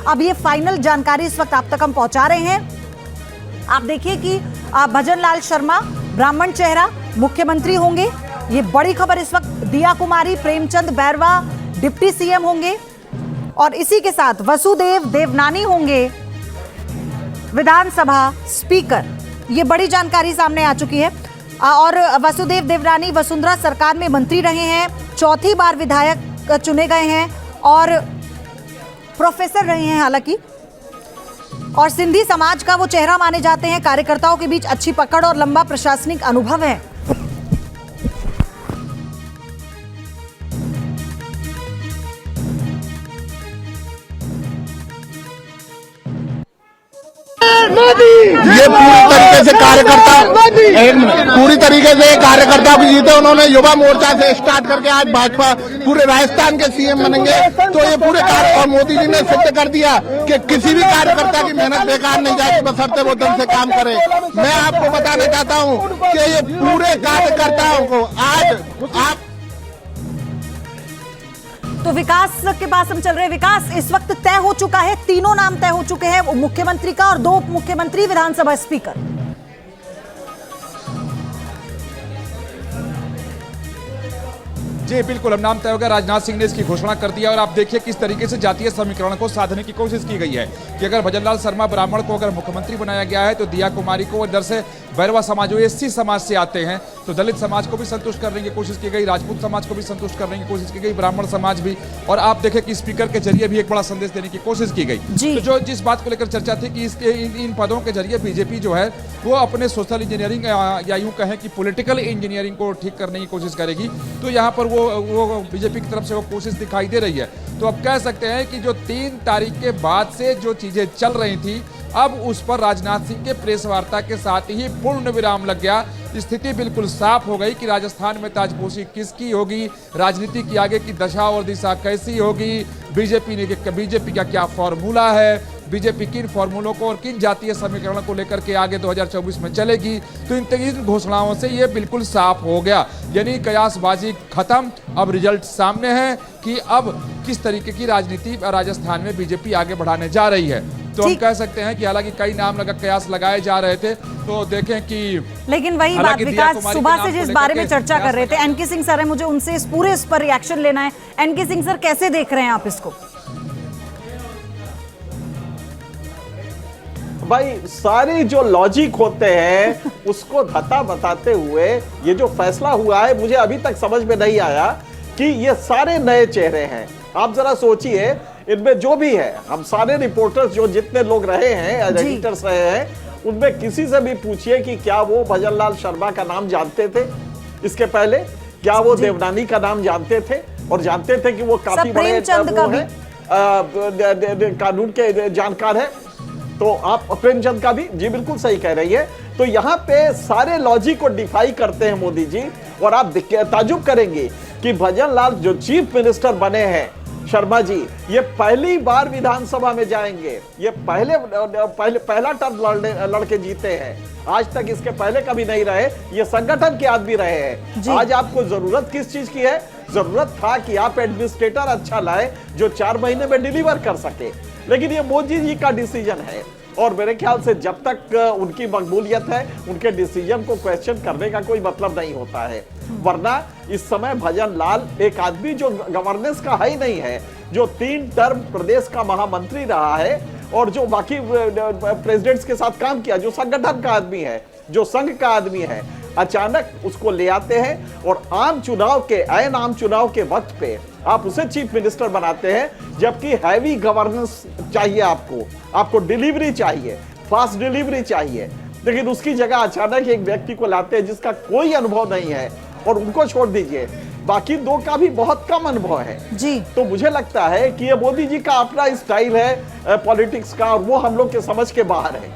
अब ये फाइनल जानकारी इस वक्त आप तक हम पहुंचा रहे हैं। आप देखिए कि भजन लाल शर्मा ब्राह्मण चेहरा मुख्यमंत्री होंगे, ये बड़ी खबर इस वक्त। दिया कुमारी प्रेमचंद बैरवा डिप्टी सीएम होंगे और इसी के साथ वसुदेव देवनानी होंगे विधानसभा स्पीकर। ये बड़ी जानकारी सामने आ चुकी है। और वसुदेव देवनानी वसुंधरा सरकार में मंत्री रहे हैं, चौथी बार विधायक चुने गए हैं और प्रोफेसर रहे हैं हालांकि, और सिंधी समाज का वो चेहरा माने जाते हैं। कार्यकर्ताओं के बीच अच्छी पकड़ और लंबा प्रशासनिक अनुभव है। ये पूरी तरीके से कार्यकर्ता भी जीते। उन्होंने युवा मोर्चा से स्टार्ट करके आज भाजपा पूरे राजस्थान के सीएम बनेंगे। तो ये पूरे और मोदी जी ने सिद्ध कर दिया कि किसी भी कार्यकर्ता की मेहनत बेकार नहीं जाएगी, बशर्ते वो दम से काम करे। मैं आपको बताना चाहता हूँ कि ये पूरे कार्यकर्ताओं को आज आप तो विकास के पास हम चल रहे हैं। विकास, इस वक्त तय हो चुका है, तीनों नाम तय हो चुके हैं, मुख्यमंत्री का और 2 उप मुख्यमंत्री, विधानसभा स्पीकर। जी बिल्कुल, अब नाम तय हो गया। राजनाथ सिंह ने इसकी घोषणा कर दिया और आप देखिए किस तरीके से जातीय समीकरण को साधने की कोशिश की गई है कि अगर भजन लाल शर्मा ब्राह्मण को अगर मुख्यमंत्री बनाया गया है तो दिया कुमारी को इधर से बैरवा समाज जो एससी समाज से आते हैं तो दलित समाज को भी संतुष्ट करने की कोशिश की गई, राजपूत समाज को भी संतुष्ट करने की कोशिश की गई, ब्राह्मण समाज भी। और आप देखें कि स्पीकर के जरिए भी एक बड़ा संदेश देने की कोशिश की गई। तो जो जिस बात को लेकर चर्चा थी कि इसके इन पदों के जरिए बीजेपी जो है वो अपने सोशल इंजीनियरिंग या यूं कहें कि पॉलिटिकल इंजीनियरिंग को ठीक करने की कोशिश करेगी। तो यहाँ पर वो बीजेपी की तरफ से वो कोशिश दिखाई दे रही है। तो अब कह सकते हैं कि जो 3 तारीख के बाद से जो चीजें चल रही थी अब उस पर राजनाथ सिंह के प्रेस वार्ता के साथ ही पूर्ण विराम लग गया। स्थिति बिल्कुल साफ हो गई कि राजस्थान में ताजपोशी किसकी होगी, राजनीति की आगे की दशा और दिशा कैसी होगी, बीजेपी का क्या फॉर्मूला है, बीजेपी किन फॉर्मूलों को और किन जातीय समीकरणों को लेकर के आगे 2024 में चलेगी। तो इन घोषणाओं से ये बिल्कुल साफ हो गया, यानी कयासबाजी खत्म। अब रिजल्ट सामने है कि अब किस तरीके की राजनीति राजस्थान में बीजेपी आगे बढ़ाने जा रही है। तो हम कह सकते हैं कि हालांकि कई नाम कयास लगाए जा रहे थे, तो देखें कि लेकिन वही बात विकास, सुबह से जिस बारे में चर्चा कर रहे थे एनके सिंह सर है, मुझे उनसे इस पूरे इस पर रिएक्शन लेना है। एनके सिंह सर, कैसे देख रहे हैं आप इसको? भाई सारी जो लॉजिक होते हैं उसको धता बताते हुए ये जो फैसला हुआ है मुझे अभी तक समझ में नहीं आया कि ये सारे नए चेहरे हैं। आप जरा सोचिए, इनमें जो भी है, हम सारे रिपोर्टर्स जो जितने लोग रहे हैं, एडिटर्स रहे हैं, उनमें किसी से भी पूछिए कि क्या वो भजन लाल शर्मा का नाम जानते थे इसके पहले, क्या वो देवनानी का नाम जानते थे और जानते थे कि वो काफी बड़े कानून के जानकार है। तो आप प्रेमचंद का भी, जी बिल्कुल सही कह रही है। तो यहाँ पे सारे लॉजिक को डिफाई करते हैं मोदी जी, और आप ताजुब करेंगे कि भजन लाल जो चीफ मिनिस्टर बने हैं शर्मा जी, ये पहली बार विधानसभा में जाएंगे। ये पहला टर्म लड़के जीते हैं, आज तक इसके पहले कभी नहीं रहे। ये संगठन के आदमी रहे हैं। आज आपको जरूरत किस चीज की है? जरूरत था कि आप एडमिनिस्ट्रेटर अच्छा लाए जो 4 महीने में डिलीवर कर सके, लेकिन ये मोदी जी का डिसीजन है और मेरे ख्याल से जब तक उनकी मकबूलियत है उनके डिसीजन को क्वेश्चन करने का कोई मतलब नहीं होता है। वरना इस समय भजन लाल एक आदमी जो गवर्नेंस का है ही नहीं है, जो 3 टर्म प्रदेश का महामंत्री रहा है और जो बाकी प्रेसिडेंट्स के साथ काम किया, जो संगठन का आदमी है, जो संघ का आदमी है, अचानक उसको ले आते हैं और आम चुनाव के वक्त पे आप उसे चीफ मिनिस्टर बनाते हैं, जबकि हैवी गवर्नेंस चाहिए आपको डिलीवरी चाहिए, फास्ट डिलीवरी चाहिए। लेकिन उसकी जगह अचानक एक व्यक्ति को लाते हैं जिसका कोई अनुभव नहीं है, और उनको छोड़ दीजिए, बाकी 2 का भी बहुत कम अनुभव है जी। तो मुझे लगता है कि ये मोदी जी का अपना स्टाइल है पॉलिटिक्स का, और वो हम लोग के समझ के बाहर है।